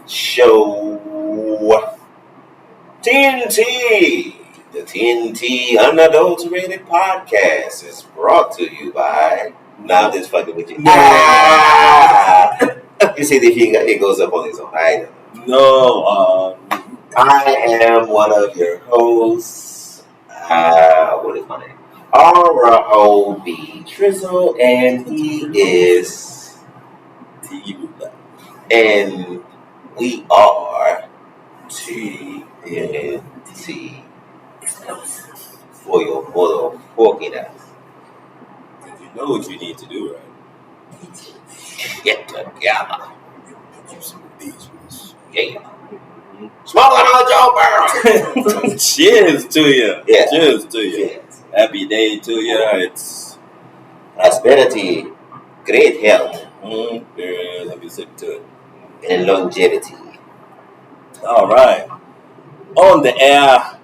show TNT. The TNT Unadulterated Podcast is brought to you by. Now I'm just fucking with you. You see if it goes up on its own. No, I am one of your hosts. What is my name? R.O.B. Trizzle, and he is. And we are TNT for your motherfucking ass. you know what you need to do, right? Get together. Get you some beaches. Yeah. Smoking on Joe Burrow. Cheers to you. Yeah. Cheers to you. Yes. Happy day to you. It's prosperity, great health, yeah, let me sip to it. and longevity. All right. On the air,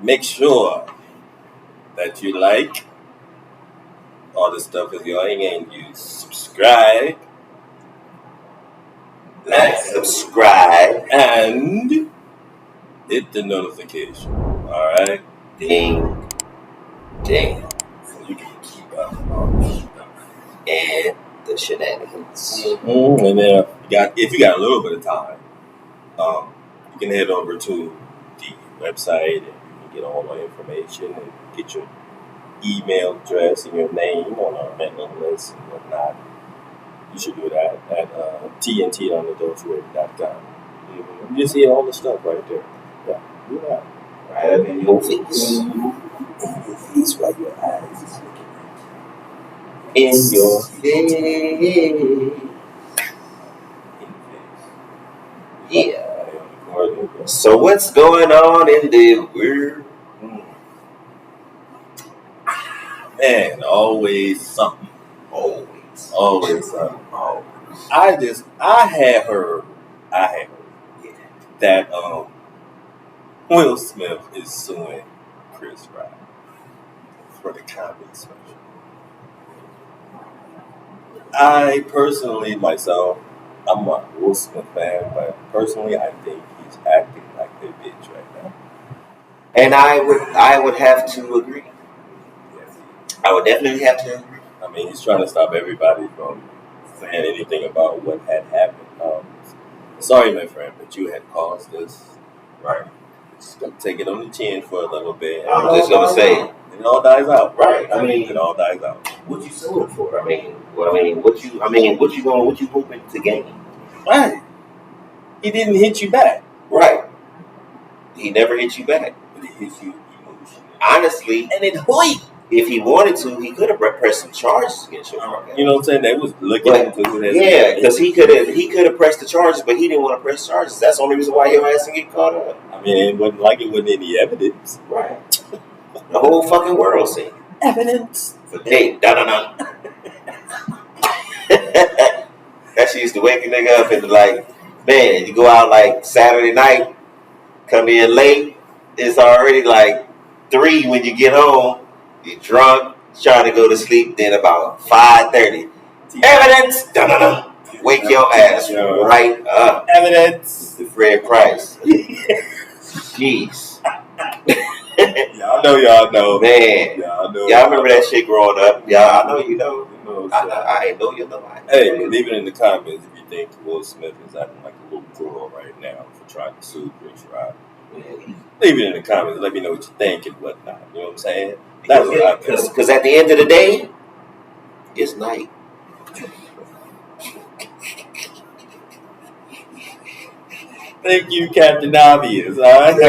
make sure that you like all the stuff is going and you subscribe. Like, subscribe, and hit the notification. All right. ding, ding, So you can keep up with all this stuff. and the shenanigans. And then if you got a little bit of time, you can head over to the website and you can get all our information and get your email address and your name on our mailing list and whatnot. You should do that at TNTUnadulterated.com. You just see all the stuff right there. Yeah, do that. Right up in your face. That's why your eyes is looking In your face. Yeah. So what's going on in the world? Man, always something. Always something. I had heard that Will Smith is suing Chris Rock for the comedy special. I personally, myself, I'm a Will Smith fan, but personally, I think he's acting like a bitch right now. And I would have to agree. I would definitely have to agree. I mean, he's trying to stop everybody from saying anything about what had happened. Sorry, my friend, but you had caused this. Right. Just gonna take it on the chin for a little bit. I was just gonna say, it all dies out. Right. I mean, it all dies out. What you suing for? What you hoping to gain? Right. He didn't hit you back. Right. He never hit you back. But he hit you emotionally. Honestly, and it hurt. If he wanted to, he could have pressed some charges against you. You know what I'm saying? They was looking into it. Yeah, because he could have pressed the charges, but he didn't want to press charges. That's the only reason why your ass didn't get caught up. I mean, it wasn't any evidence. Right. The whole fucking world seen evidence. But hey, da. That shit used to wake a nigga up and be like, man, you go out like Saturday night, come in late, it's already like 3 when you get home. You're drunk, trying to go to sleep, then about 5:30. Evidence! Dun-dun-dun. Wake your ass right up. Evidence! The Fred Price. Jeez. Y'all know. Man. Y'all remember that shit growing up. I know you know. I know you know. Hey, leave it in the comments if you think Will Smith is acting like a little girl right now for trying to sue Chris Rock. Leave it in the comments. Let me know what you think and whatnot. You know what I'm saying? That's what I think. Because at the end of the day, it's night. Thank you, Captain Obvious. All right?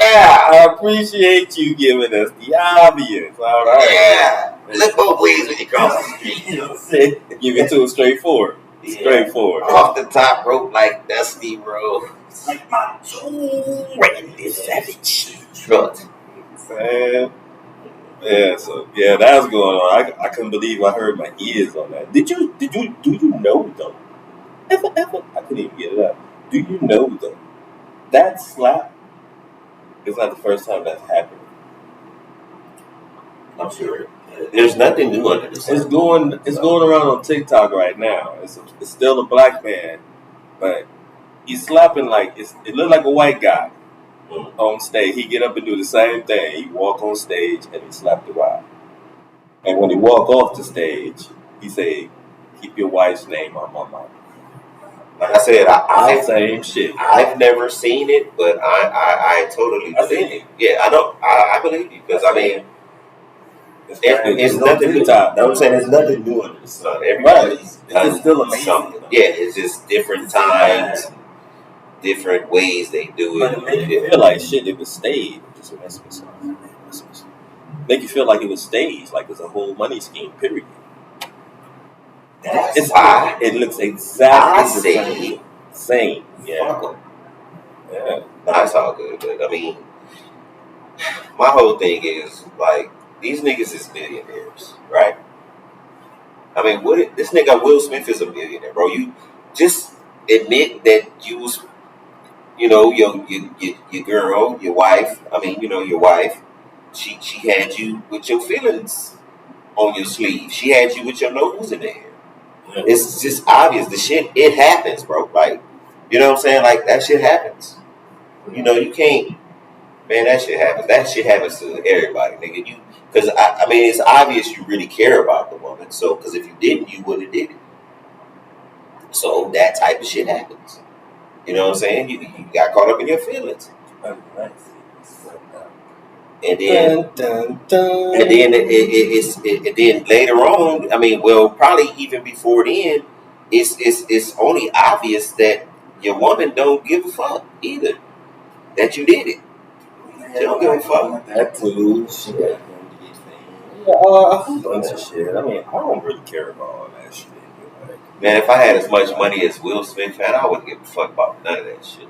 I appreciate you giving us the obvious. All right. Yeah. Look both ways when you cross the street. You know what I'm saying? Give it to us straightforward. Yeah. Straightforward. Off the top rope like Dusty Rhodes. Like my soul. Randy Savage. Trust. Yeah, so that was going on. I couldn't believe I heard my ears on that. Do you know though? I couldn't even get it up. Do you know though? That slap is not the first time that's happened. I'm sure. There's nothing new under the sun. It's going around on TikTok right now. It's still a black man but he's slapping like it looked like a white guy Mm. on stage. He get up and do the same thing. He walk on stage and he slap the wife. And when he walk off the stage, he say, "Keep your wife's name on my mouth." Like I said, Same shit. I've never seen it, but I totally I believe seen it. Yeah, I know. I believe you because I mean, it's nothing new. I'm saying there's nothing new under the sun. Everybody's done still amazing. something. Yeah, it's just different times, different ways they do But it. it make you feel like shit. It was staged. Just mess with something. Make you feel like it was staged, like it's a whole money scheme. Period. That's why it looks exactly I the same. Yeah. fuck 'em. Yeah. Nah, it's all good. But I mean, my whole thing is like these niggas is millionaires, right? I mean, this nigga Will Smith is a millionaire, bro. You just admit that you was, your girl, your wife. I mean, your wife. She had you with your feelings on your sleeve. She had you with your nose in the air. Yeah. It's just obvious. The shit, it happens, bro. Like, you know what I'm saying? Like that shit happens. You can't. Man, that shit happens. That shit happens to everybody, nigga. Because I mean, it's obvious you really care about the woman. So, because if you didn't, you wouldn't have did it. So that type of shit happens. You know what I'm saying? You got caught up in your feelings, and then and then later on. I mean, well, probably even before then, it's only obvious that your woman don't give a fuck either that you did it. She don't give a fuck. That too. Shit. A whole bunch of shit. I mean, I don't really care about all that shit. Man, if I had as much money as Will Smith had, I wouldn't give a fuck about none of that shit.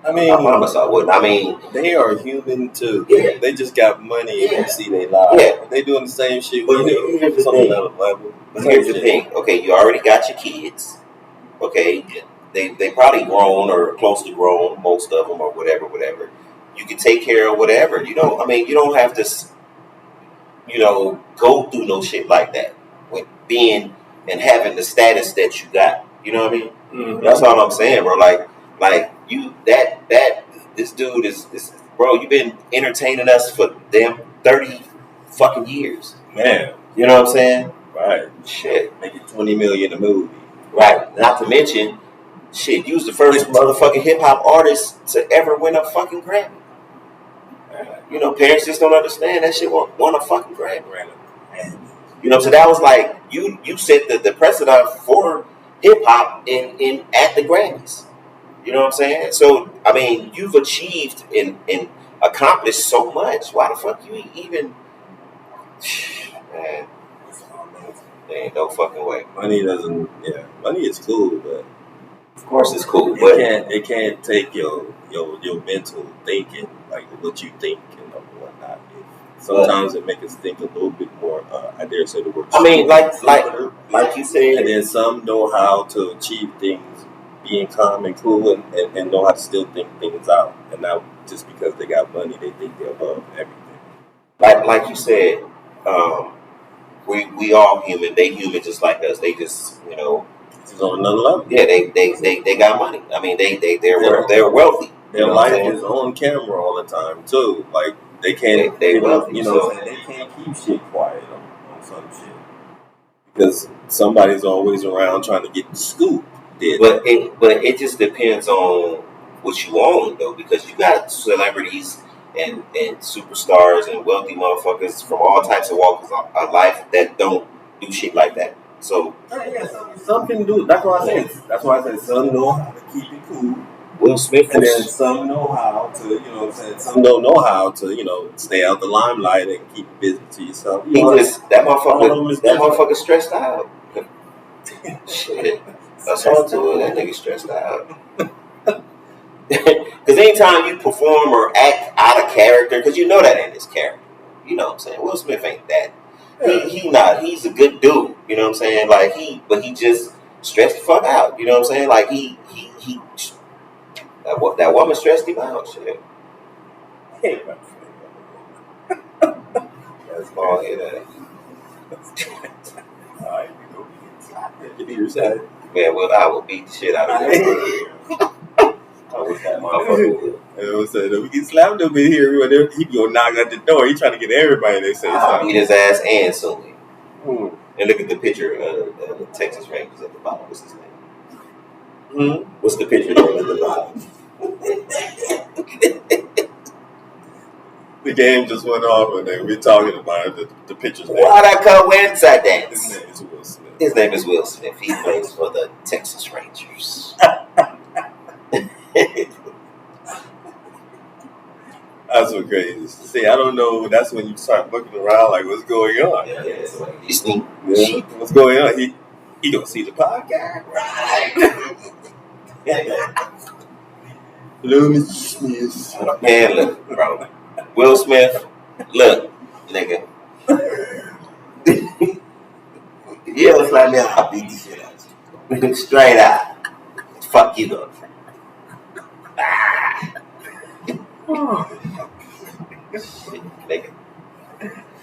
I mean, I promise I wouldn't. I mean, they are human too. Yeah. They just got money and you see they lives. Yeah. They doing the same shit But we do. here's the It's on thing. another level. But here's the thing. Okay, you already got your kids. Okay, they probably grown or close to grown, most of them, or whatever. You can take care of whatever. You don't have to, go through no shit like that with being and having the status that you got. You know what I mean? Mm-hmm. That's all I'm saying, bro. Like you, this dude is, bro. You've been entertaining us for damn 30 fucking years. Man, you know what I'm saying? Right. Shit. Making $20 million a movie. Right. Not to mention, shit, you was the first motherfucking hip hop artist to ever win a fucking Grammy. Parents just don't understand that shit won a fucking Grammy. So that was like you set the precedent for hip hop in at the Grammys. You know what I'm saying? So I mean, you've achieved and accomplished so much. Why the fuck you even? Man, there ain't no fucking way. Money doesn't. Yeah, money is cool, but of course it's cool. But it can't take your mental thinking, like what you think and whatnot. Sometimes it makes us think a little bit more. I dare say the word. I mean, like you said, and then some know how to achieve things, being calm and cool, and know how to still think things out. And not just because they got money, they think they're above everything. Like you said, we all human. They human just like us. They just It's on another level. Yeah, they got money. I mean, they're wealthy. Their life is on camera all the time too. Like they can't. They wealthy. So they can't keep shit quiet on some shit because somebody's always around trying to get the scoop. But it just depends on what you own though, because you got celebrities and superstars and wealthy motherfuckers from all types of walks of life that don't do shit like that. So some can do it. That's why I said some know how to keep it cool. Will Smith, and then some know how to, some don't know how to, stay out the limelight and keep business to yourself. That motherfucker stressed out. Shit, that's all to it. That nigga stressed out. Because anytime you perform or act out of character, because you know that ain't his character. You know what I'm saying? Will Smith ain't that. He not. He's a good dude. You know what I'm saying? But he just stressed the fuck out. You know what I'm saying? Like he that woman stressed him out. Shit. That's all. All right. Give me your side. Man, well, I will beat the shit out of him. I wish that motherfucker would. We get slammed up in here. He go knock at the door. He trying to get everybody. They say I'll beat his ass and Sully. And look at the picture of the Texas Rangers at the bottom. What's his name? What's the picture there at the bottom? The game just went off, and then we're talking about the pictures. Why'd I come inside that? His name is Will Smith. His name is Will Smith. He plays for the Texas Rangers. That's so crazy. See, I don't know. That's when you start looking around, like, what's going on? Yeah. You sneak. Yeah. What's going on? He don't see the podcast, right? Hello, Mr. Smith. Man, look, bro. Will Smith, look, nigga. You ever slap me out? I'll beat the shit out of you. Straight out. Fuck you, though. Shit, nigga.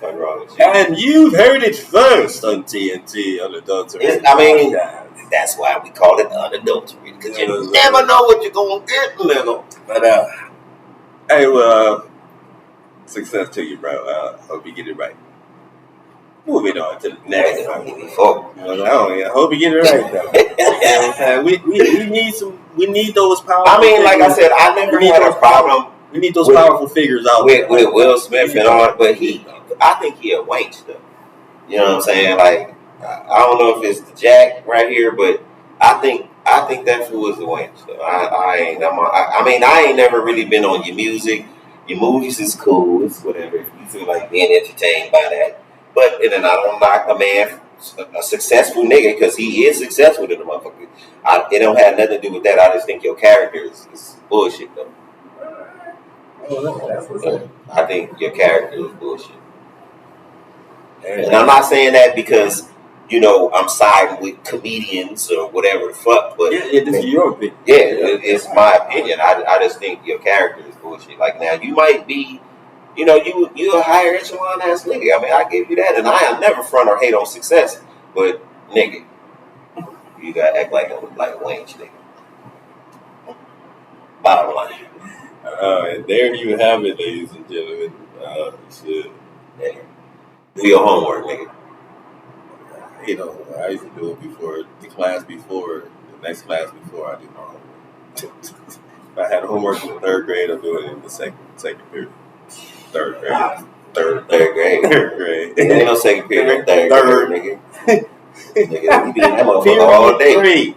What's wrong with you? And you've heard it first on TNT Unadulterated. I mean, that's why we call it unadulterated, because you never know what you're going to get, nigga. But, hey, well, success to you, bro. Hope you get it right. Moving on to the next. I hope you get it right, though. we need those powerful. I mean, like I said, I never had a problem. We need those powerful figures out with Will Smith and all, but I think he a wank stuff. You know what I'm saying? Like, I don't know if it's the Jack right here, but I think that fool is the wank stuff. I ain't never really been on your music. Your movies is cool, it's whatever. If you feel like being entertained by that. But then I don't knock a man, a successful nigga, because he is successful to the motherfucker. It don't have nothing to do with that. I just think your character is bullshit, though. I think your character is bullshit. And I'm not saying that because, you know, I'm siding with comedians or whatever the fuck, but this is your opinion. Yeah, it's my opinion. I just think your character is bullshit. Like, now, you might be, you know, you a higher echelon ass nigga. I mean, I give you that, and I never front or hate on success, but nigga, you gotta act like a Wayne nigga. Bottom line. And there you have it, ladies and gentlemen. Shit. Yeah. Do your homework, nigga. You know, I used to do it before the next class before I do my homework. If I had homework in the third grade, I'll do it in the second period. Third grade. Third grade. There ain't no second period. Third grade, nigga. Nigga, you be in that motherfucker all day.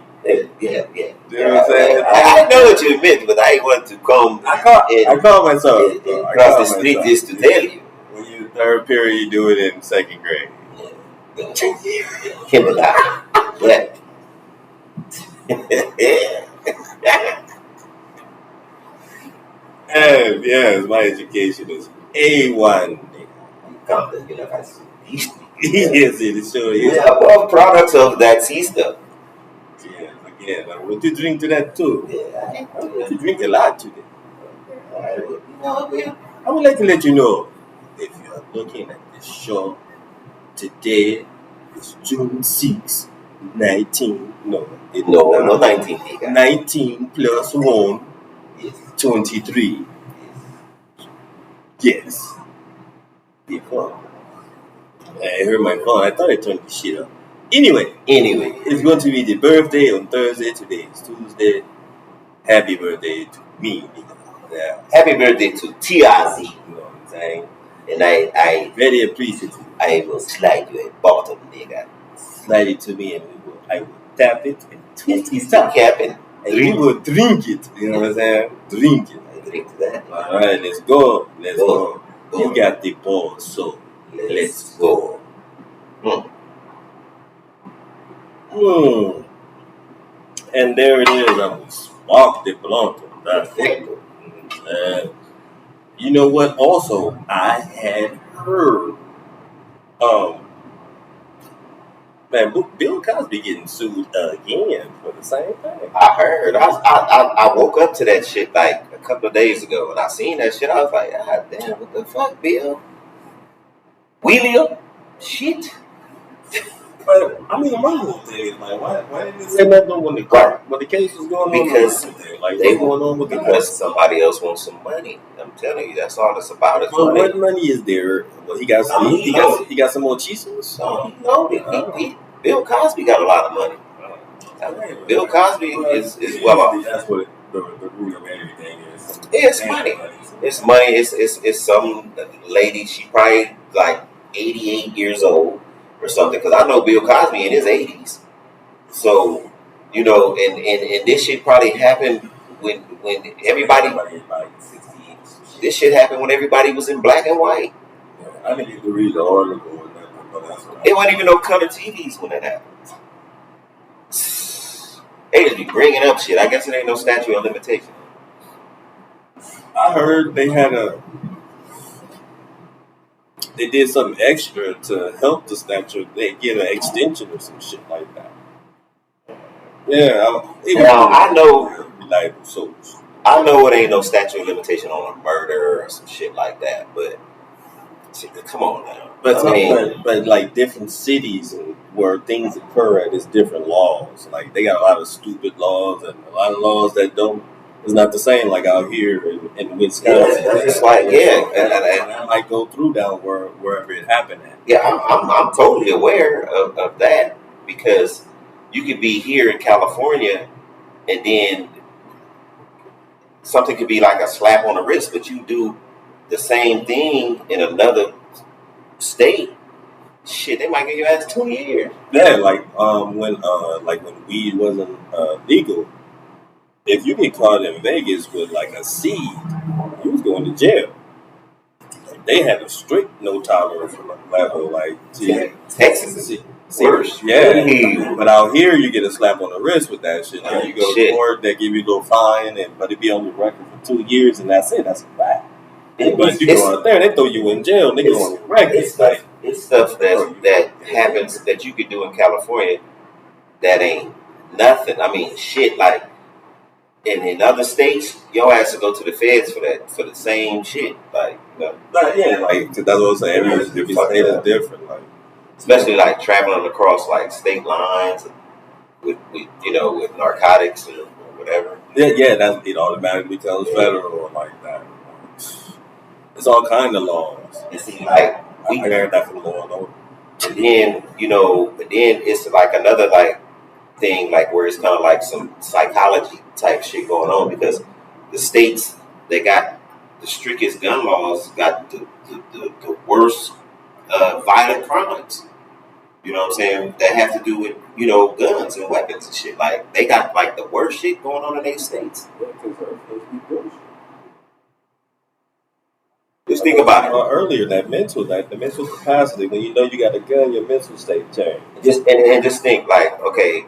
Yeah. You know what I'm saying? I know what you meant, but I ain't want to come. I call myself. Across the street just to tell you. When you third period, you do it in second grade. Kimberly. What? And yes, my education is A1. Yes, it sure is. Yeah, well, products of that C stuff. Yeah, again, I want to drink to that too. Yeah, I want to drink a lot today. I would like to let you know, if you are looking at this show today, it's June 6, 19. No, 19. 19 plus 1, 23. Yes. Before. I heard my phone. I thought I turned the shit up. Anyway, it's going to be the birthday on Thursday. Today is Tuesday. Happy birthday to me. Yeah. Happy birthday to TRZ. You know what I'm saying? And I very appreciative. I will slide you a bottom, nigga. Slide it to me, and I will tap it and twist it up. And we will drink it. You know what I'm saying? Drink it. I drink that. All right, let's go. Let's go. You got the ball, so let's go. And there it is. I will spark the blunt on that thing. You know what? Also, I had heard, man, Bill Cosby getting sued again for the same thing. I heard. I woke up to that shit like a couple of days ago, and I seen that shit. I was like, God damn, what the fuck, Bill? William? Shit. But I mean, my whole thing is like, why didn't they say nothing when the case was going on? Because like, they what's going on with because somebody else wants some money. I'm telling you, that's all it's about. Is money. What money is there? Well, he got some more chiselers. Bill Cosby got a lot of money. Bill Cosby is well off. That's what the root of everything is. It's money. It's money. It's some lady. She probably like 88 years old or something. Because I know Bill Cosby in his 80s. So, you know, and this shit probably happened when everybody. This shit happened when everybody was in black and white. I didn't even read the article. There wasn't even no color TVs when that happened. They just be bringing up shit. I guess it ain't no statute of limitation. I heard they did something extra to help the statute. They get an extension or some shit like that. Yeah, I know reliable source. I know it ain't no statute of limitation on a murder or some shit like that, but come on now. But like different cities where things occur at is different laws. Like they got a lot of stupid laws and a lot of laws that don't. It's not the same like out here in Wisconsin. Yeah, it's like and I might go through down wherever it happened at. Yeah, I'm totally aware of that because you could be here in California and then something could be like a slap on the wrist, but you do the same thing in another state. Shit, they might give your ass 20 years. Yeah, like when weed wasn't legal, if you get caught in Vegas with like a seed, you was going to jail. They had a strict no tolerance level, like Texas is worse. Yeah, but out here you get a slap on the wrist with that shit. Like you go to court, they give you a little fine, but it be on the record for 2 years, and that's it. That's a fact. But you go out there, they throw you in jail. They go on the record. It's stuff that happens that you could do in California that ain't nothing. I mean, shit, like in other states, your ass to go to the feds for the same shit. Like, like that's what I'm saying. Every state is different. Like, especially like traveling across like state lines with narcotics or whatever. Yeah, that it automatically becomes federal or like that. It's all kind of laws. You see, like I heard that from Law and Order. And then it's like another like thing like where it's kind of like some psychology type shit going on because the states they got the strictest gun laws, got the worst violent crimes. You know what I'm saying? That have to do with guns and weapons and shit. Like they got like the worst shit going on in their states. Just think about it. Earlier, the mental capacity. When you know you got a gun, your mental state change. Just think like, okay,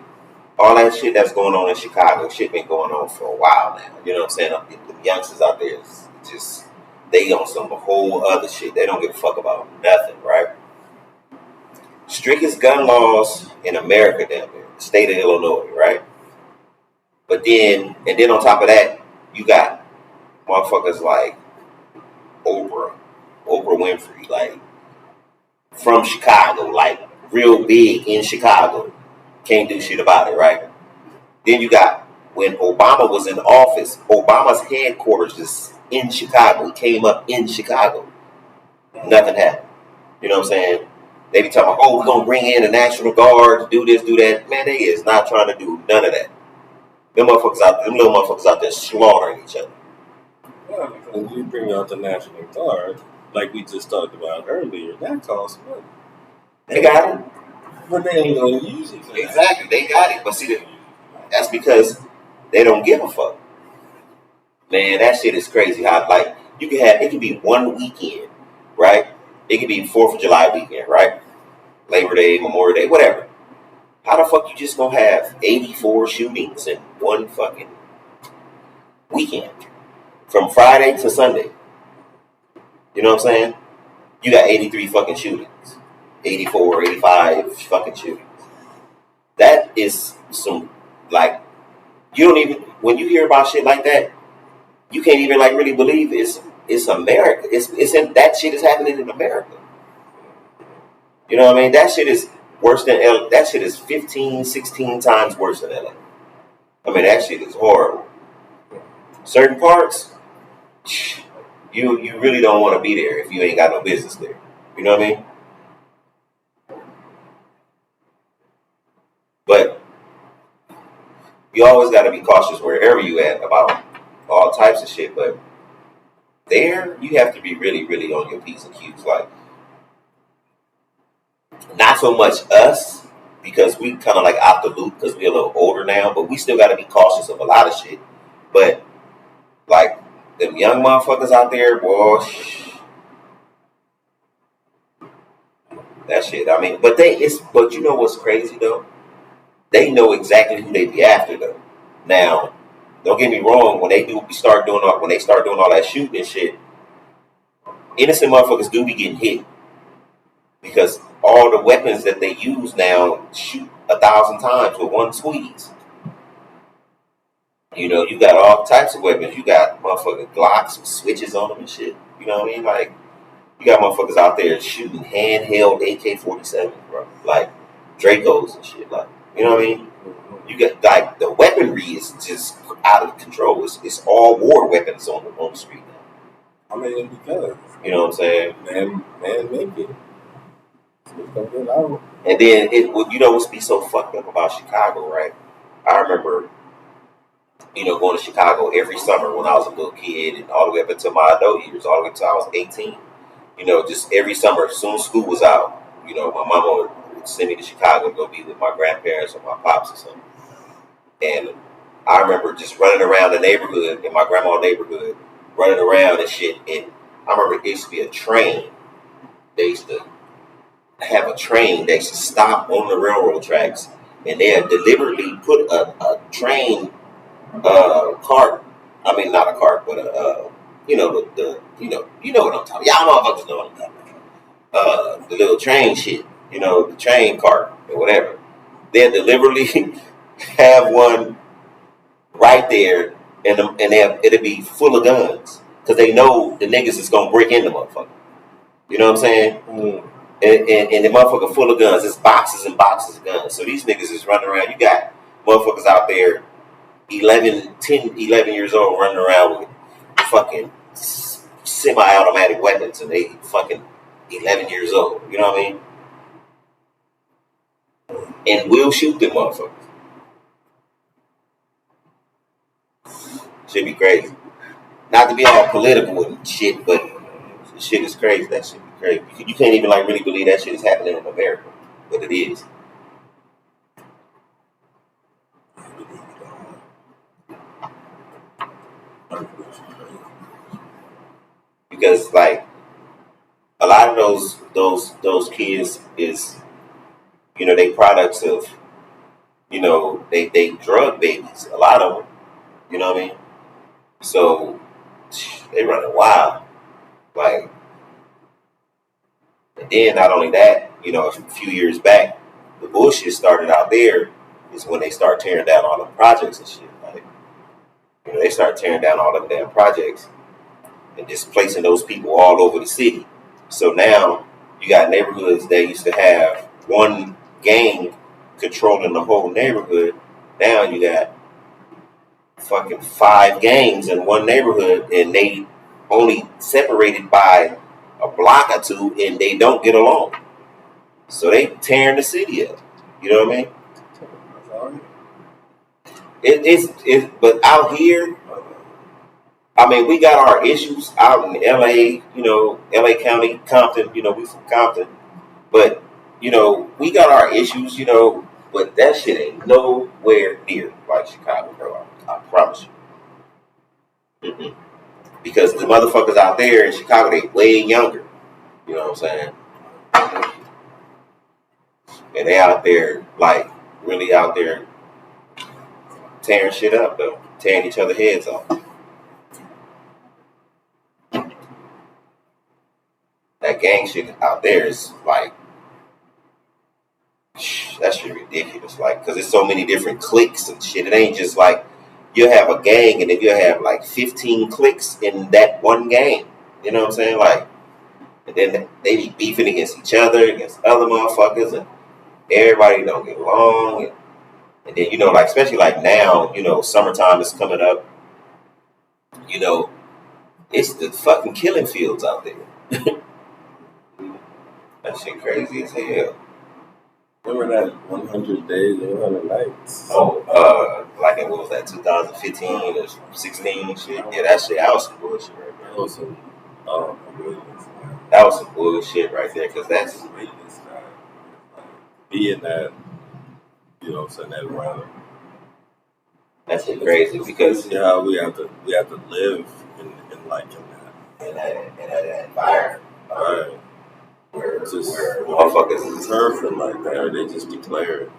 all that shit that's going on in Chicago, shit been going on for a while now. You know what I'm saying? The youngsters out there just they on some whole other shit. They don't give a fuck about nothing, right? Strictest gun laws in America down there, the state of Illinois, right? But then on top of that, you got motherfuckers like Oprah Winfrey, like from Chicago, like real big in Chicago. Can't do shit about it, right? Then you got when Obama was in office, Obama's headquarters is in Chicago. He came up in Chicago. Nothing happened. You know what I'm saying? They be talking about, we're gonna bring in the National Guard to do this, do that. Man, they is not trying to do none of that. Them little motherfuckers out there slaughtering each other. Yeah, because you bring out the National Guard, like we just talked about earlier, that costs money. They got it. But they ain't gonna use it. Exactly, they got it. But see, that's because they don't give a fuck. Man, that shit is crazy. How like it could be one weekend, right? It could be 4th of July weekend, right? Labor Day, Memorial Day, whatever. How the fuck you just gonna have 84 shootings in one fucking weekend? From Friday to Sunday. You know what I'm saying? You got 83 fucking shootings. 84, 85 fucking shootings. That is some, like, you don't even, when you hear about shit like that, you can't even, like, really believe it's America. That shit is happening in America. You know what I mean? That shit is, Worse than LA. That shit is 15, 16 times worse than LA. I mean, that shit is horrible. Certain parts, you really don't want to be there if you ain't got no business there. You know what I mean? But you always got to be cautious wherever you at about all types of shit. But there, you have to be really, really on your P's and Q's. Like, not so much us, because we kind of like out the loop because we're a little older now, but we still got to be cautious of a lot of shit. But like them young motherfuckers out there, boy, that shit. I mean, but you know what's crazy though? They know exactly who they be after though. Now, don't get me wrong, when they start doing all that shooting and shit, innocent motherfuckers do be getting hit because all the weapons that they use now shoot 1,000 times with one squeeze. You know, you got all types of weapons. You got motherfucking Glocks with switches on them and shit. You know what I mean? Like, you got motherfuckers out there shooting handheld AK-47, bro. Like, Dracos and shit. Like, you know what I mean? You get, like, the weaponry is just out of control. It's all war weapons on the street now. I mean, because. You know what I'm saying? Man, make it. And then, you know what's be so fucked up about Chicago, right? I remember, you know, going to Chicago every summer when I was a little kid and all the way up until my adult years, all the way until I was 18. You know, just every summer, as soon as school was out, you know, my mama would send me to Chicago to go be with my grandparents or my pops or something. And I remember just running around the neighborhood, in my grandma's neighborhood, running around and shit. And I remember it used to be a train. They used to have a train. They used to stop on the railroad tracks, and they had deliberately put a train cart. I mean, not a cart, but you know, you know what I'm talking. Y'all motherfuckers know what I'm talking about. The little train shit. You know, the train cart or whatever. They deliberately have one right there, and it'll be full of guns because they know the niggas is gonna break in the motherfucker. You know what I'm saying? Mm. And the motherfucker full of guns. It's boxes and boxes of guns. So these niggas is running around. You got motherfuckers out there 10, 11 years old running around with fucking semi-automatic weapons, and they fucking 11 years old. You know what I mean? And we'll shoot them motherfuckers. Should be crazy. Not to be all political and shit, but shit is crazy. That shit be crazy. You can't even like really believe that shit is happening in America, but it is. Because like a lot of those kids is, you know, they products of, you know, they drug babies. A lot of them, you know what I mean? So they running wild. Like, and then not only that, you know, a few years back, the bullshit started out there is when they start tearing down all the projects and shit. Like, you know, they start tearing down all the damn projects and displacing those people all over the city. So now you got neighborhoods that used to have one gang controlling the whole neighborhood. Now you got fucking 5 gangs in one neighborhood, and they only separated by a block or two, and they don't get along. So they tearing the city up. You know what I mean? But out here, I mean, we got our issues out in LA, you know, LA County, Compton, you know, we from Compton. But, you know, we got our issues, you know, but that shit ain't nowhere near like Chicago, bro. I promise you. Mm-mm. Because the motherfuckers out there in Chicago, they way younger. You know what I'm saying? And they out there, like, really out there tearing shit up, though. Tearing each other's heads off. That gang shit out there is like, that shit ridiculous. Like, because there's so many different cliques and shit. It ain't just like you'll have a gang and then you'll have like 15 cliques in that one gang. You know what I'm saying? Like, and then they be beefing against each other, against other motherfuckers. And everybody don't get along. And then, like, especially like now, summertime is coming up, you know, it's the fucking killing fields out there. That shit crazy as hell. Remember that 100 Days and 100 Nights? Oh, like what was that, 2015 or 16 shit? Yeah, that shit, that was some bullshit right there. That was some, oh my goodness. That was some bullshit right there, because that's being that, saying that around. That's crazy because how we have to live in like in that environment, right? Where motherfuckers is surfing like that, or they just declare it.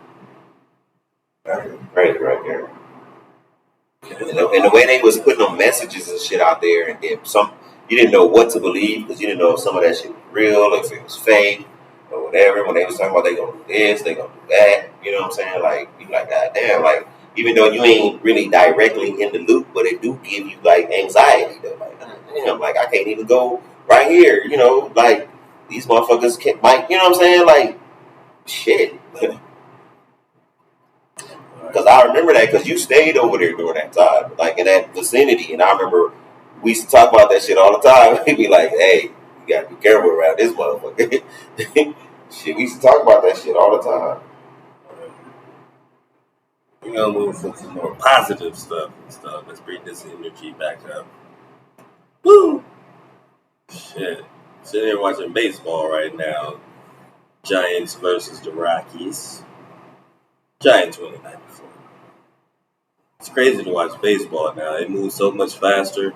Right there. And the way they was putting them messages and shit out there, and then you didn't know what to believe because you didn't know if some of that shit was real, if it was fake, or whatever. When they was talking about they gonna do this, they gonna do that, you know what I'm saying? Like, you like, God damn, like, even though you ain't really directly in the loop, but it do give you like anxiety though. Like, damn, like I can't even go right here, like these motherfuckers might, you know what I'm saying? Like, shit. Because I remember that because you stayed over there during that time, like in that vicinity. And I remember we used to talk about that shit all the time. We'd be like, hey, you got to be careful around this motherfucker. Shit, we used to talk about that shit all the time. We're going to move to some more positive stuff and stuff. Let's bring this energy back up. Woo! Shit. Sitting here watching baseball right now. Giants versus the Rockies. Giants winning 94. It's crazy to watch baseball now. It moves so much faster.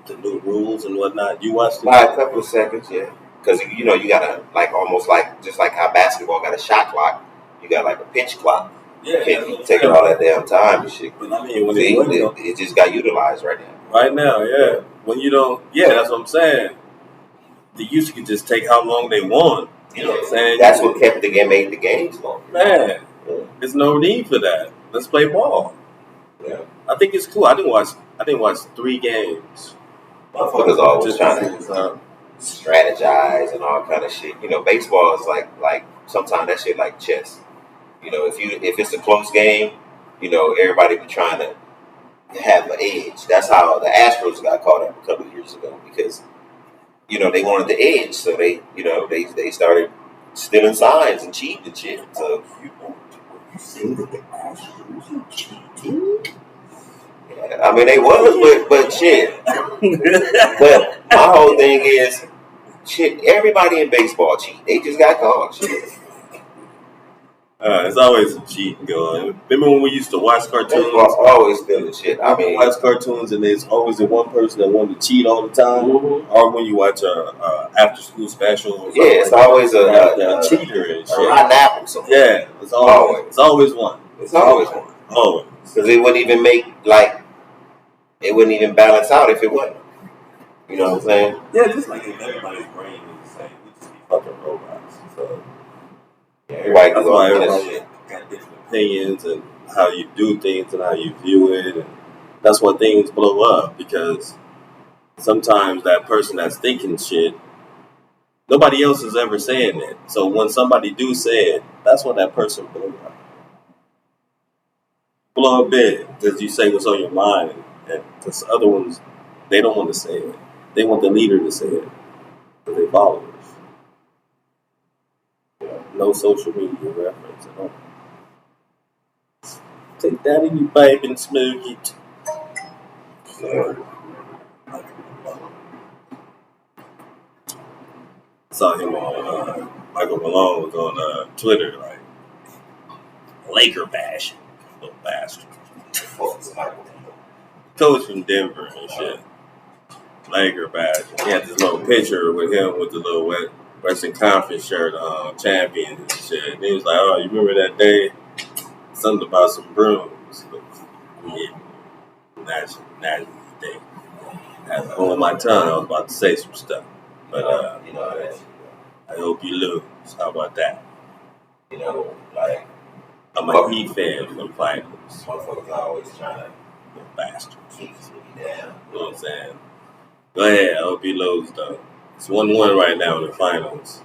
The new rules and whatnot. You watched it? By a couple of seconds, yeah. Because, you gotta, like, almost like, just like how basketball got a shot clock, you got like a pitch clock. Yeah. Can't take all that damn time and shit. But I mean, when it just got utilized right now. Right now, yeah. When you don't, yeah, that's what I'm saying. They used to just take how long they want. You know what I'm saying? That's what kept the game, made the games long. Man, there's no need for that. Let's play ball. Yeah. I think it's cool. I didn't watch 3 games. Motherfuckers always trying to strategize and all kind of shit. Baseball is like sometimes that shit like chess. If it's a close game, everybody be trying to have an edge. That's how the Astros got caught up a couple of years ago because they wanted the edge, so they started stealing signs and cheating and shit. So you say that the Astros are cheating? Yeah, I mean they was, but shit. But my whole thing is, shit. Everybody in baseball cheat. They just got caught. Shit. It's always a cheating going. Remember when we used to watch cartoons? Baseball's always stealing shit. I mean, watch cartoons and there's always the one person that wanted to cheat all the time. Mm-hmm. Or when you watch a after school special. Or it's always a cheater and shit. A nap or something. Yeah, it's always one. It's always one. Always. Because it wouldn't even it wouldn't even balance out if it wasn't. You know what I'm saying? Yeah, just like if everybody's brain is the same. We just be fucking robots. So everybody got different opinions and how you do things and how you view it, and that's when things blow up because sometimes that person that's thinking shit, nobody else is ever saying it. So when somebody do say it, that's when that person blow up. Blow up big because you say what's on your mind, and because other ones they don't want to say it. They want the leader to say it because they followers. No social media reference at all. Take that in your pipe and smoke it. Saw him on Michael Malone was on Twitter, like Laker bashing, little bastard. Coach from Denver and shit. Laker bashing. He had this little picture with him with the little Western Conference shirt on, champions and shit. And he was like, "Oh, you remember that day? Something about some brooms." Yeah, national day. I had to hold my tongue. I was about to say some stuff, but I hope you lose. How about that? Like I'm a Heat fan from finals. Motherfuckers always trying to bastards. keep me down. You know what I'm saying? Go ahead. I hope you lose though. It's 1-1 right now in the finals.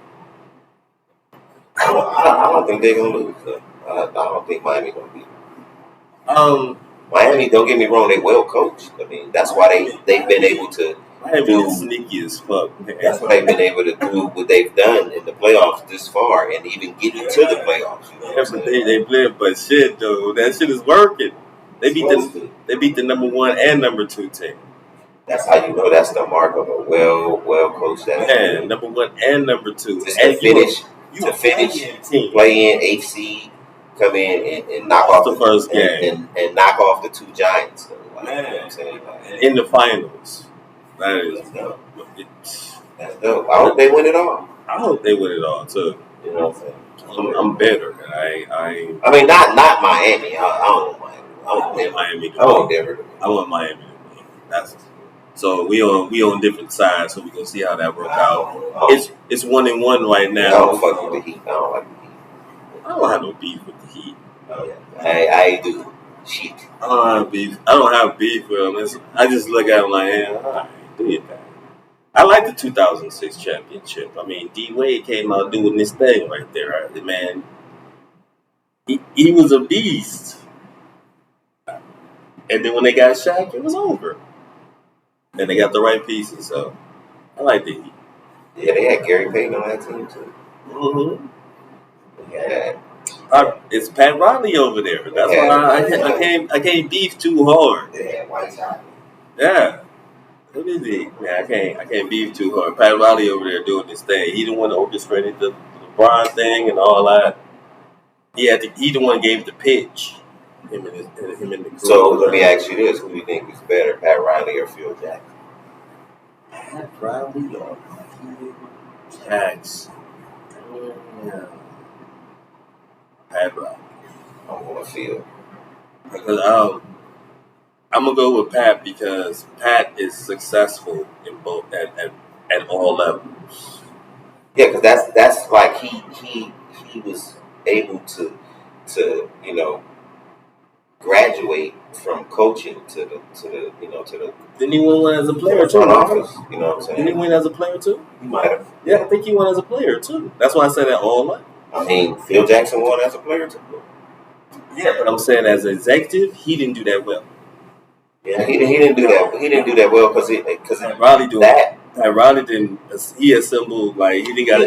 I don't think they're gonna lose. I don't think Miami gonna beat Um, Miami. Don't get me wrong, they well coached. I mean, that's why they've been able to Miami do. is sneaky as fuck, man. That's why they've been able to do what they've done in the playoffs this far, and even get into the playoffs. You know what I'm but saying? they play, but shit though, that shit is working. They beat the number 1 and number 2 team. That's how you know that's the mark of a well coached team. Man, number 1 and number 2. Just to finish, play in HC, come in and knock off the first game and knock off the 2 Giants. Like, man, you know what I'm saying? Like, in the finals. That's dope. That's dope. I hope they win it all. I hope they win it all too. You know what I'm saying? I'm better. I mean, not Miami. I don't want Miami. I want Miami. I want Denver to win. I want Miami to win. That's so we on different sides, so we gonna see how that works out. It's 1-1 right now. I don't fuck with the Heat. I don't like the Heat. I don't have no beef with the Heat. I do. Shit. I don't have beef with them. I just look at them like, I did that. I like the 2006 championship. I mean, D Wade came out doing this thing right there. Man, he was a beast. And then when they got Shaq, it was over. And they got the right pieces, so I like the Heat. Yeah, they had Gary Payton on that team too. Mm-hmm. Yeah. It's Pat Riley over there. That's why I can't beef too hard. Yeah, White Sox. Yeah. What is it? Man, I can't beef too hard. Pat Riley over there doing this thing. He the one that orchestrated the LeBron thing and all that. He the one gave the pitch. Him and the crew. So let me ask you this: who do you think is better, Pat Riley or Phil Jackson? Pat Riley or Phil Jackson? Yeah. Pat Riley. I'm gonna feel. Because I'm gonna go with Pat because Pat is successful in both at all levels. Yeah, because that's like he was able to graduate from coaching to the. Didn't he win one as a player too? Office, you know what I'm saying? Didn't he win as a player too? He might have. Yeah, I think he won as a player too. That's why I said at all levels. I mean, Phil Jackson won as a player too. Yeah, but I'm saying as an executive, he didn't do that well. Yeah, he didn't do that. He didn't do that well because Riley doing that. Riley didn't. He assembled like he didn't got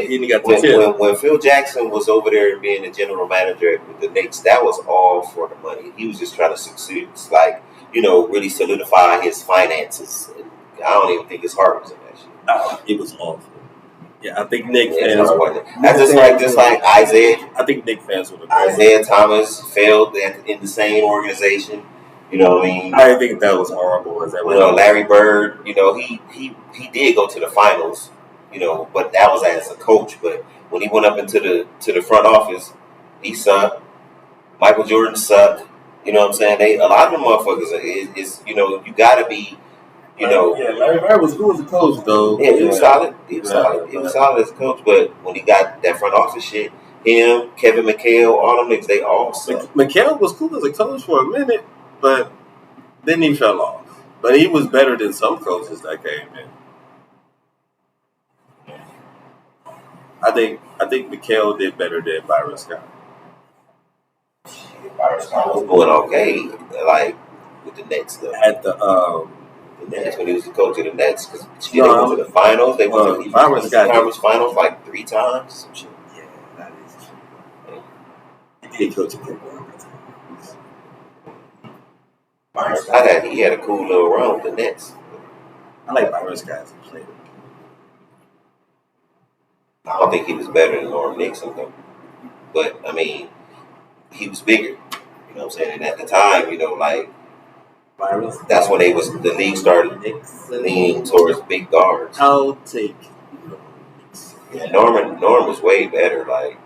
the tip. When Phil Jackson was over there being the general manager with the Knicks, that was all for the money. He was just trying to succeed, really solidify his finances. And I don't even think his heart was in that shit. It was awful. Yeah, I think Knicks fans. That's just like Isaiah. I think Knicks fans would have. Isaiah Thomas failed in the same organization. You know what I mean? I think that was horrible. Larry Bird, he did go to the finals, but that was as a coach. But when he went up into the front office, he sucked. Michael Jordan sucked. You know what I'm saying? A lot of them motherfuckers you got to be, Yeah, Larry Bird was cool as a coach, though. Yeah, he was solid. He was solid. He was solid as a coach. But when he got that front office shit, him, Kevin McHale, all them niggas, they all sucked. McHale was cool as a coach for a minute. But then he fell off. But he was better than some coaches that came in. I think McHale did better than Byron Scott. Byron Scott was going okay, like with the Nets though. At the Nets when he was the coach of the Nets, because they went to the finals. They went to the conference finals like 3 times. Some shit. Yeah, that is true. He did coach a good one. Byron Scott he had a cool little run with the Nets. I like Byron Scott as a player. I don't think he was better than Norm Nixon though. But I mean, he was bigger. You know what I'm saying? And at the time, Byron, that's when the league started leaning towards big guards. I'll take. Yeah, Norm was way better. Like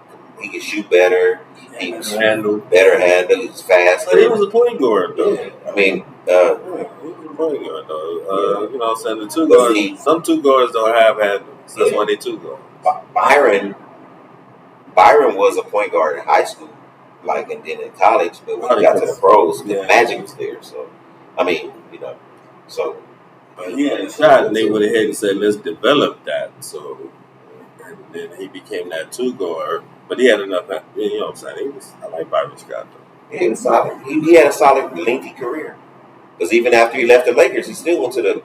he could shoot better. He was better handle. He was faster. But he was a point guard, though. Yeah. I mean, he was a point guard, though. You know what I'm saying? The 2 guards. Some 2 guards don't have handles. That's why they 2 guards. Byron was a point guard in high school, and then in college. But when he got to the pros, the magic was there. So, I mean, so. But he had a shot, and they went ahead and said, "Let's develop that." So and then he became that two guard. But he had enough. You know what I'm saying? I like Byron Scott though. Yeah, he was solid. He had a solid, lengthy career. Because even after he left the Lakers, he still went to the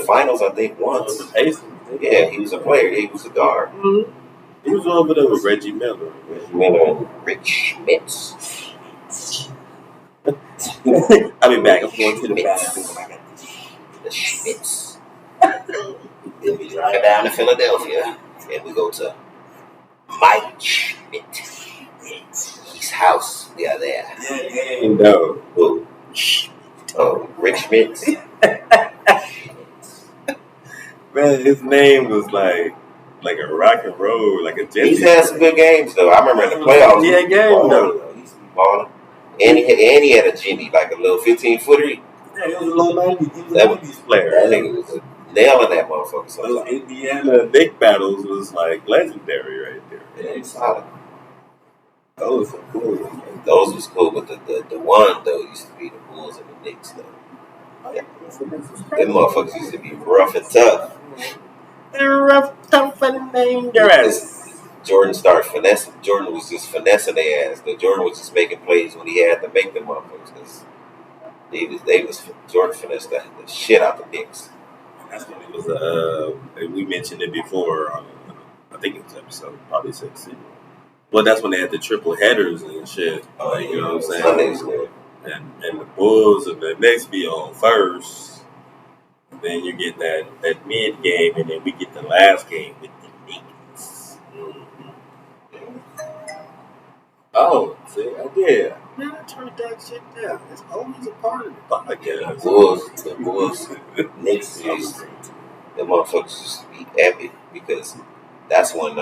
finals. I think once. The Pacers. Yeah, he was a player. He was a guard. Mm-hmm. He was over there with Reggie Miller. And Rich Schmitz. I'll be back. I'm going to the bathroom. The Schmitz. Then we drive down to Philadelphia, and we go to Mike Schmidt. His house. We are there. Yeah, no. Oh, Rick Schmitz. Man, his name was like a rock and roll, like a jet. He's had some good games though. I remember in the playoffs. He had games though. He used to be balling. And he had a Jimmy, like a little 15-footer. Yeah, he was a low 90s. He was a 90s player. That nigga was nailing that motherfucker. Those Indiana Nick battles was like legendary right there. Yeah, he was solid. Those were cool. Those was cool, but the one though used to be the Bulls and the Knicks though. Yeah. Them motherfuckers used to be rough and tough. They're rough, tough, and dangerous. Jordan started finessing. Jordan was just finessing their ass. Jordan was just making plays when he had to make them motherfuckers. Jordan finessed the shit out the Knicks. That's when it was. We mentioned it before. I think it was episode probably 6. Well, that's when they had the triple headers and shit. Like, you know what I'm saying? And the Bulls and the Knicks be on first. And then you get that mid game, and then we get the last game with the Knicks. Mm-hmm. Oh, see, I did. Man, I turned that shit down. It's always a part of the podcast. The Bulls, Knicks, them motherfuckers used to be epic because that's when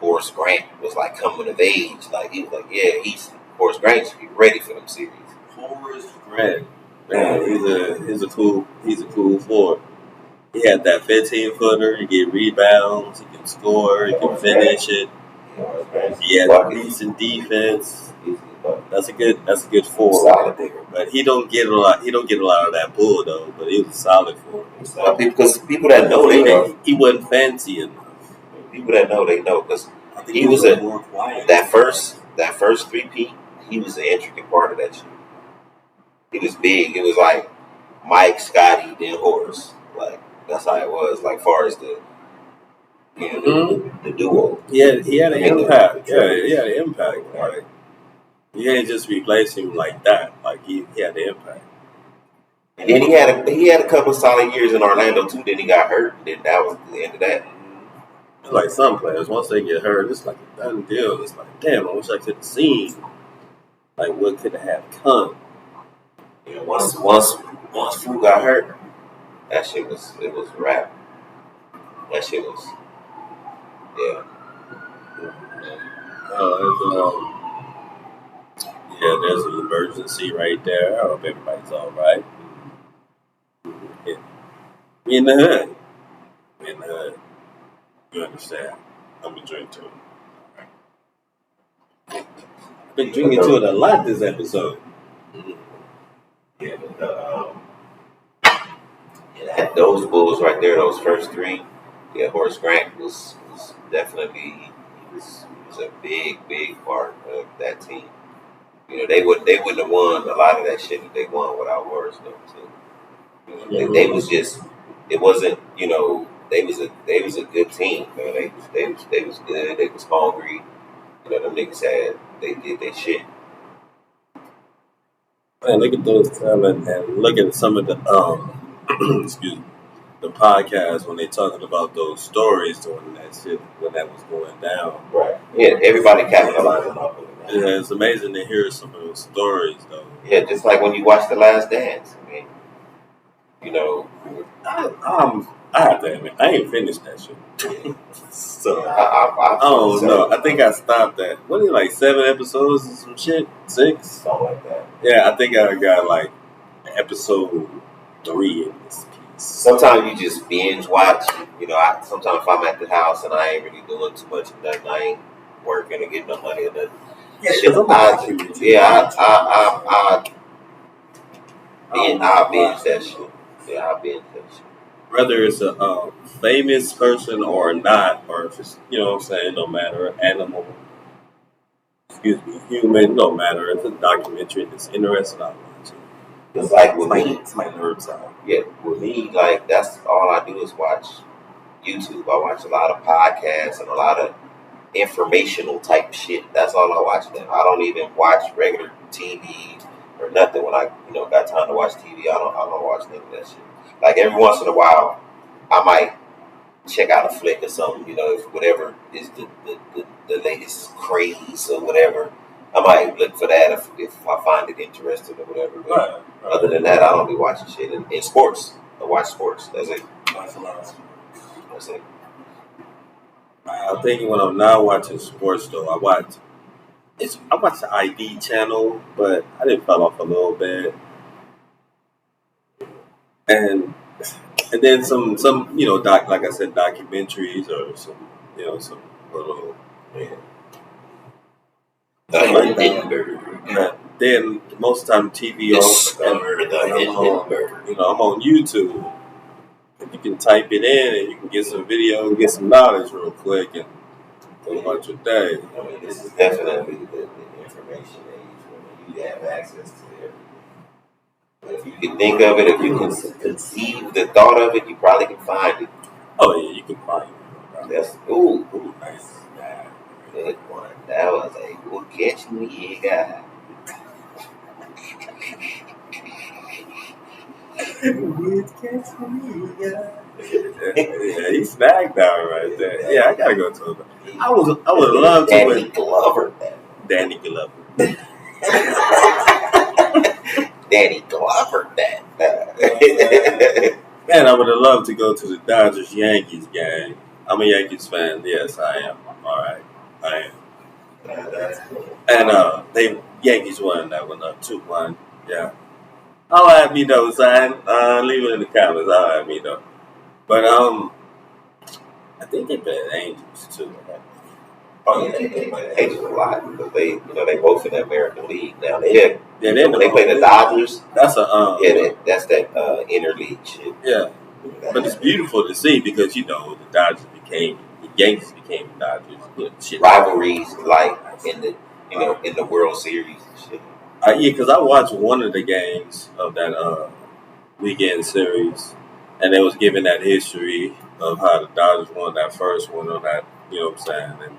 Horace Grant was like coming of age. Like he was like, yeah, Horace Grant should be ready for them series. Horace Grant, man, he's a cool forward. He had that 15-footer. He get rebounds. He can score. He can finish it. He had decent defense. That's a good forward. Solid there. But he don't get a lot. He don't get a lot of that bull though. But he was a solid forward. Because people that know, they know. He wasn't fancy enough. People that know, they know because he was more quiet. That first 3-peat, he was the intricate part of that shit. He was big. It was like Mike, Scotty, then Horace. Like that's how it was. Like far as the the duo. He had an impact. He had an impact. Like you can't just replace him like that. Like he had the impact. And then he had a couple of solid years in Orlando too. Then he got hurt. And then that was the end of that. It's like some players, once they get hurt, it's like a done deal. It's like, damn, I wish I could have seen like what could have come. Yeah, once Fu got hurt, it was a wrap. That shit was there's an emergency right there. I hope everybody's all right. Yeah. We in the hood. You understand? I'm gonna drink to it. I've been drinking to it a lot this episode. Mm-hmm. Yeah, those Bulls right there, those first 3. Yeah, Horace Grant was definitely he was a big part of that team. You know, they wouldn't have won a lot of that shit if they won without Horace though too. You know, they was just it wasn't, you know, they was a good team. You know, they was good, they was hungry. You know, them niggas they did their shit. Man, look at those talent and look at some of the excuse me, the podcast when they talking about those stories during that shit when that was going down. Right. Yeah, everybody capitalizing off of it. Yeah, it's amazing to hear some of those stories though. Yeah, just like when you watch The Last Dance. I mean, you know, I have to admit, I ain't finished that shit. So I don't know. I think I stopped at what is it, like 7 episodes or some shit? 6? Something like that. Yeah, I think I got like episode 3 in this piece. Sometimes you just binge watch. You know, sometimes if I'm at the house and I ain't really doing too much of nothing, I ain't working or getting no money or nothing. I'll binge that shit. Yeah, I'll binge that shit. whether it's a famous person or not, or if it's, you know what I'm saying, no matter, animal, excuse me, human, no matter, it's a documentary that's interesting, I'll watch it. It's like with me, It's my nerves out. yeah, with me, like that's all I do is watch YouTube. I watch a lot of podcasts and a lot of informational type shit. That's all I watch now. I don't even watch regular TV or nothing. When I got time to watch TV, I don't watch none of that shit. Like every once in a while, I might check out a flick or something. If whatever is the latest craze or whatever. I might look for that if I find it interesting or whatever. But Right. other than that, I don't be watching shit in sports. I watch sports. That's it. Watch a lot of sports. That's it. I'm thinking when I'm not watching sports though, I watch the ID channel, but I didn't fell off a little bit, and then some like I said, documentaries or some little yeah, The something like that. Hindenburg. But then most of the time TV off, and I'm on YouTube. And you can type it in and you can get some video and get some knowledge real quick and go about your day. I mean, this is definitely the information age when you have access to it. If you can think of it, if you can conceive the thought of it, you probably can find it. Oh yeah, you can find it. That's Ooh, nice. Yeah. good one. That was a good catch me, guy. Yeah, he snagged down right there. Yeah, I gotta go to him. I would love to Danny Glover that. Danny Glover. Danny Glover that. Man, I would have loved to go to the Dodgers Yankees game. I'm a Yankees fan. Yes, I am. All right, I am. And they Yankees won that one up 2-1. Yeah. I'll have me though, son. Leave it in the comments. I'll have me though. But I think they played Angels too. Oh yeah, they Angels a lot because they both in the American League now. They Yeah, when they play the Dodgers. That's That's that interleague shit. Yeah, but it's beautiful to see because the Yankees became the Dodgers. Shit. Rivalries like in the in the World Series and shit. Yeah, because I watched one of the games of that weekend series, and they was giving that history of how the Dodgers won that first one on that. You know what I'm saying? And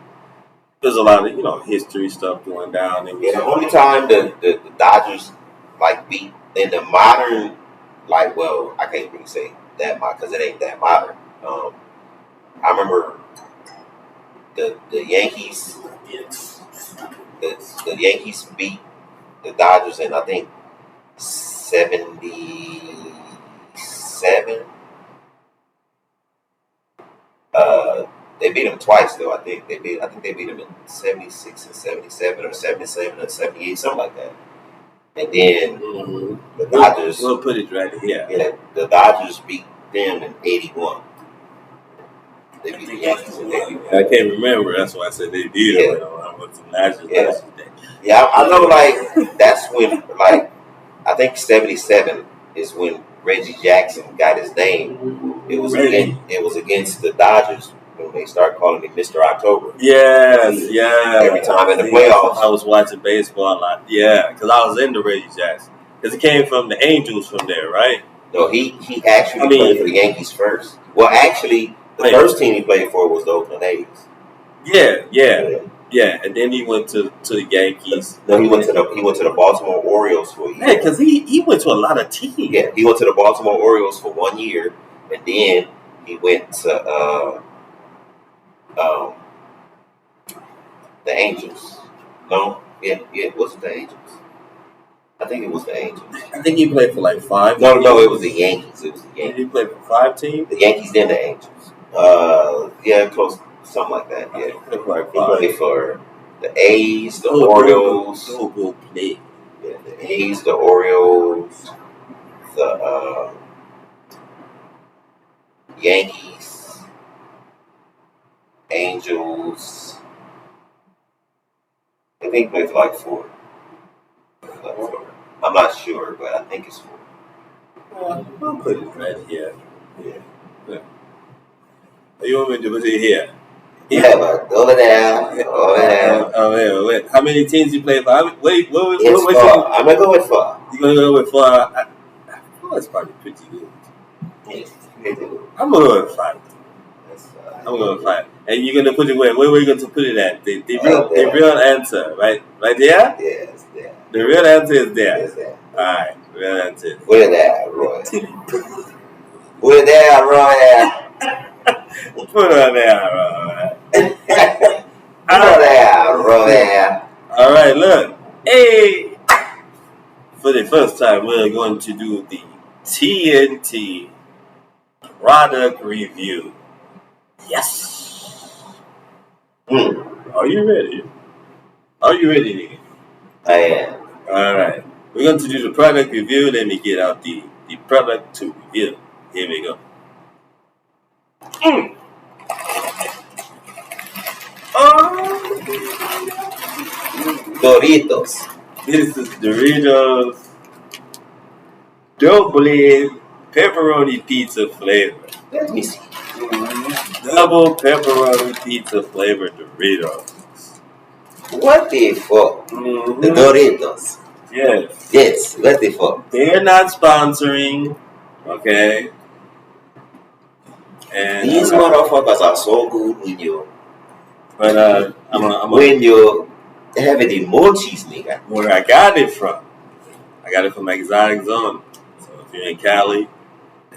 there's a lot of history stuff going down. Yeah, the only time the Dodgers like beat in the modern, like, well, I can't really say that modern because it ain't that modern. I remember the Yankees. The Yankees beat the Dodgers in I think 77. They beat them twice though. I think they beat them in 76 and 77 or 77 and 78, something like that. And then the Dodgers. We'll put it right here. Yeah, the Dodgers beat them in 81. They beat the Yankees in 81. I can't remember. That's why I said they beat them. Yeah, I know. Like that's when, like, I think 77 is when Reggie Jackson got his name. It was against the Dodgers when they started calling him Mr. October. Yes. Every time in the playoffs, I was watching baseball a lot. Yeah, because I was into Reggie Jackson because it came from the Angels from there, right? No, he actually played for the Yankees first. Well, actually, the first team he played for was the Oakland A's. Yeah, and then he went to the Yankees. No, he went to the Baltimore Orioles for a year. Yeah, because he went to a lot of teams. Yeah, he went to the Baltimore Orioles for 1 year, and then he went to the Angels. No, it wasn't the Angels. I think it was the Angels. I think he played for like 5. No, it was the Yankees. It was the Yankees. He played for 5 teams. The Yankees, then the Angels. Yeah, close. Something like that, yeah. He played for the A's, the Orioles. Yeah, the A's, the Orioles, the Yankees, Angels. I think he played for like 4. I'm not sure, but I think it's 4. I'll put it right here. Yeah. You want me to put it here? Yeah, but over there. Wait. How many teams you play for? Wait, what It's was four. I'm gonna go with four. You gonna go with four? Four is probably pretty good. Yes, pretty good. I'm gonna go with five. That's I'm gonna go with five. And you're gonna put it where? Where were you going to put it at? The there. real answer, right? Right there? Yes, there. The real answer is there. Yes, there. Alright, real answer. We're there, Roy. We're there, Roy. Put on there, Roy. We're there, Roy. Alright, look. Hey! For the first time, we're going to do the TNT product review. Yes! Are you ready? Are you ready, nigga? I am. Alright. We're going to do the product review. Let me get out the product to review. Here we go. Doritos. This is Doritos double pepperoni pizza flavor. Let me see. Double pepperoni pizza flavor Doritos. What the fuck? The Doritos. Yes. Yes, what the fuck? They're not sponsoring. Okay. And these motherfuckers are so good when you. But when you have it in mochis, nigga. Where I got it from? I got it from Exotic Zone. So if you're in Cali,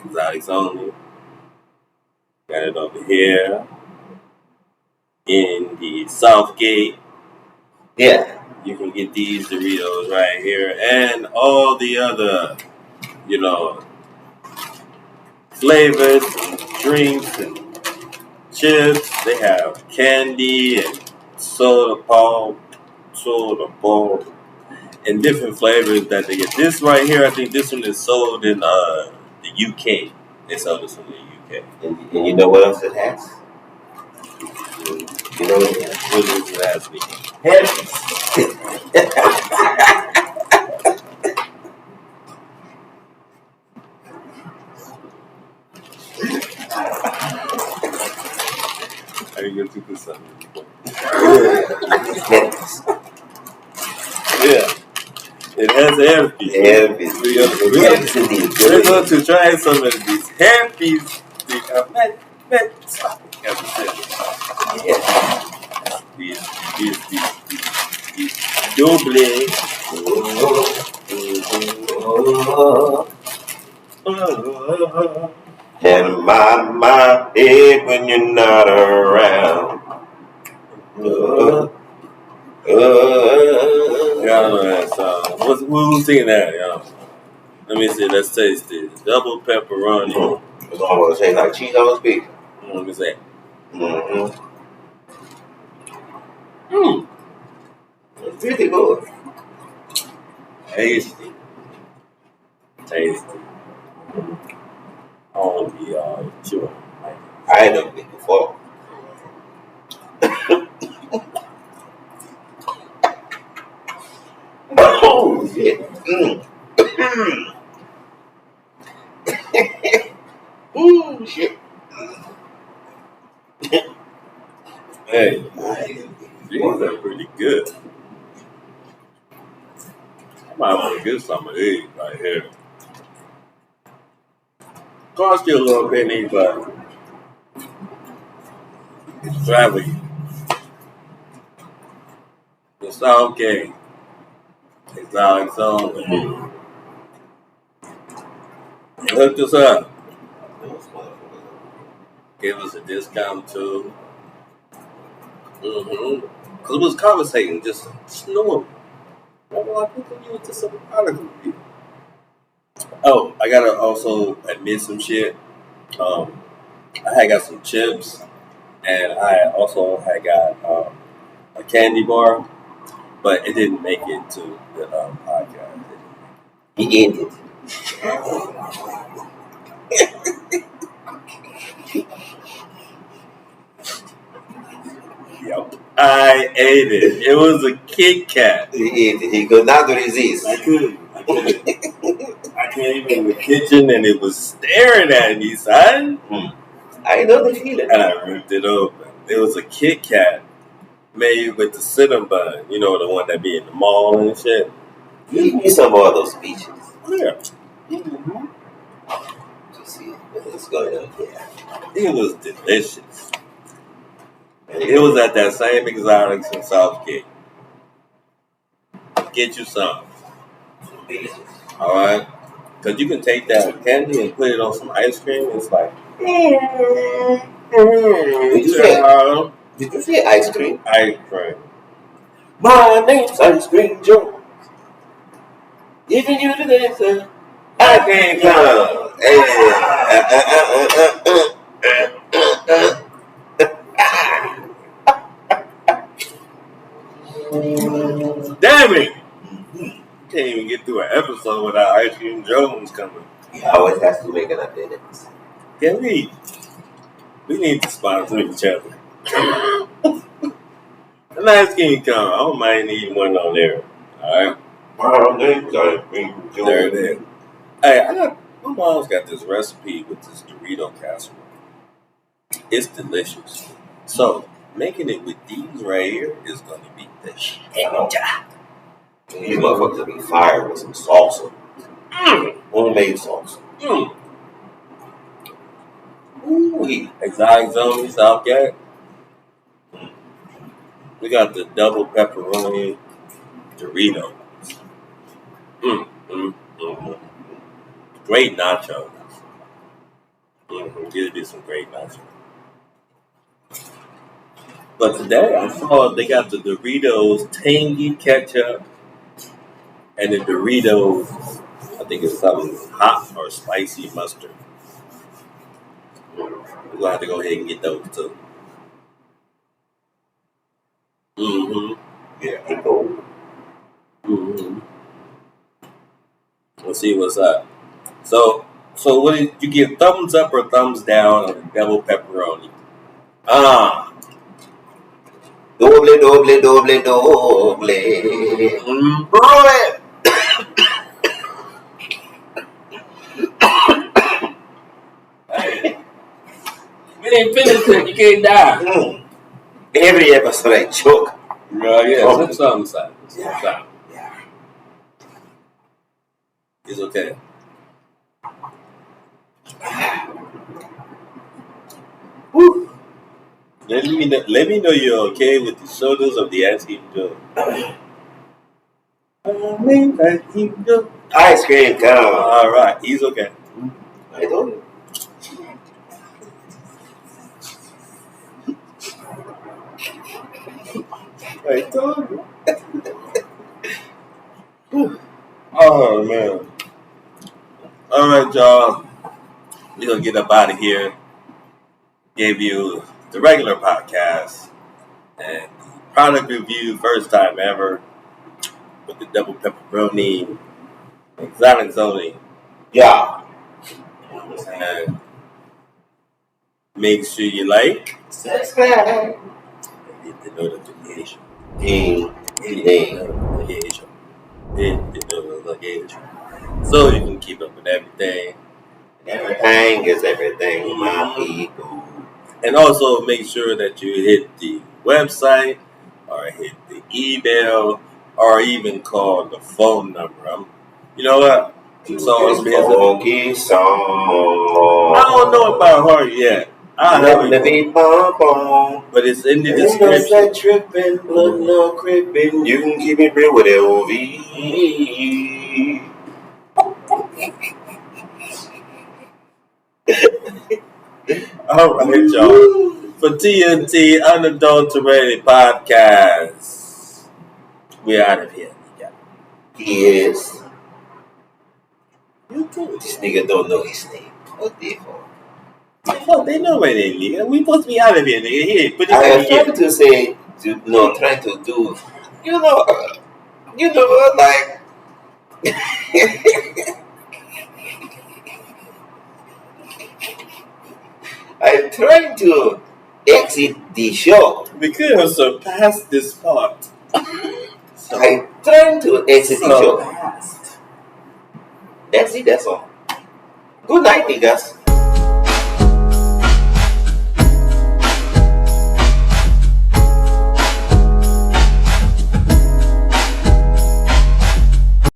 Exotic Zone. Got it over here in the Southgate. Yeah. You can get these Doritos right here and all the other, flavors and drinks and chips. They have candy and soda pop, and different flavors that they get. This right here, I think this one is sold in the UK. They sell this one in the UK. And you know what else it has? You know what it has? What does it have me? Are you going to put something? Yeah. It has herpes. We're going to try some of these herpes. These double. And my head when you're not around. Yeah, I know that song. Who's singing that? Yeah. Let me see. Let's taste this. Double pepperoni. It's almost taste like cheese on beef. Let me see. It's really good. Tasty. Oh, yeah, sure. I ain't never been before. Oh, shit. Ooh, shit. Hey, these are pretty good. I might want to get some of these right here. Cost you a little penny, but it's traveling. The Southgate. Exotic Zone. They hooked us up. Gave us a discount too. Because we was conversating, just normal. Well, I think you to some product review. Oh, I gotta also admit some shit. I had got some chips, and I also had got a candy bar, but it didn't make it to the podcast. He ate it. Yep. I ate it. It was a Kit Kat. He ate it. He could not resist. I couldn't. came in the kitchen and it was staring at me, son. I know the feeling. And I ripped it open. It was a Kit Kat made with the cinnamon bun. You know, the one that be in the mall and shit. Give me some more of those speeches. Yeah. To see what's going on here. It was delicious. And it was at that same Exotics in South Cape. Get you some. Alright? Because you can take that candy and put it on some ice cream. It's like, Did you say ice cream? Ice cream. My name's Ice Cream Joe. Giving you the answer. I can't come. Damn it! Can't even get through an episode without Ice Cream Jones coming. He always has to make an appearance. Can we? We need to sponsor each other. The Ice Cream come. I don't mind eating one on there. Alright? My name's Ice Cream Joe. There it is. Hey, my mom's got this recipe with this Dorito casserole. It's delicious. So, making it with these right here is going to be the shit. These motherfuckers will be fired with some salsa. Homemade salsa. Ooh-wee. Exotic Zone, South Cat. We got the double pepperoni Doritos. Great nachos. Give me some great nachos. But today I saw they got the Doritos tangy ketchup and the Doritos, I think it's something hot or spicy mustard. We're going to have to go ahead and get those too. Yeah, Let's see what's up. So what did you give? Thumbs up or thumbs down on the double pepperoni? Doble. Roll it. We didn't finish it. You can't die. Every episode I choke. Yeah. Some side. Yeah. It's okay. Woo. Let me know you're okay with the shoulders of the ice cream joke. Ice cream come. All right, he's okay. I told you. I told you. Oh man. All right, y'all. We're gonna get up out of here. Gave you the regular podcast and product review, first time ever, with the double pepperoni, exotic zoning. Yeah. And make sure you like, Subscribe. hit the notification. Ding. Hit the notification. So you can keep up with everything. Everything is everything, my people. And also make sure that you hit the website or hit the email or even call the phone number. You know what? Funky song. I don't know about her yet. But it's in the description. That tripping, blood no crippin'. You can keep it real with LV. All right, y'all. For TNT Unadulterated Podcasts, we're out of here. Yes. You too. This nigga don't know his name. What the fuck? Oh, they know where they nigga. We supposed to be out of here, nigga. Here, put your I hand was here. trying to say, trying to do, like. I'm trying to exit the show. We could have surpassed this part. I'm trying to exit the show. That's it. That's all. Good night, niggas.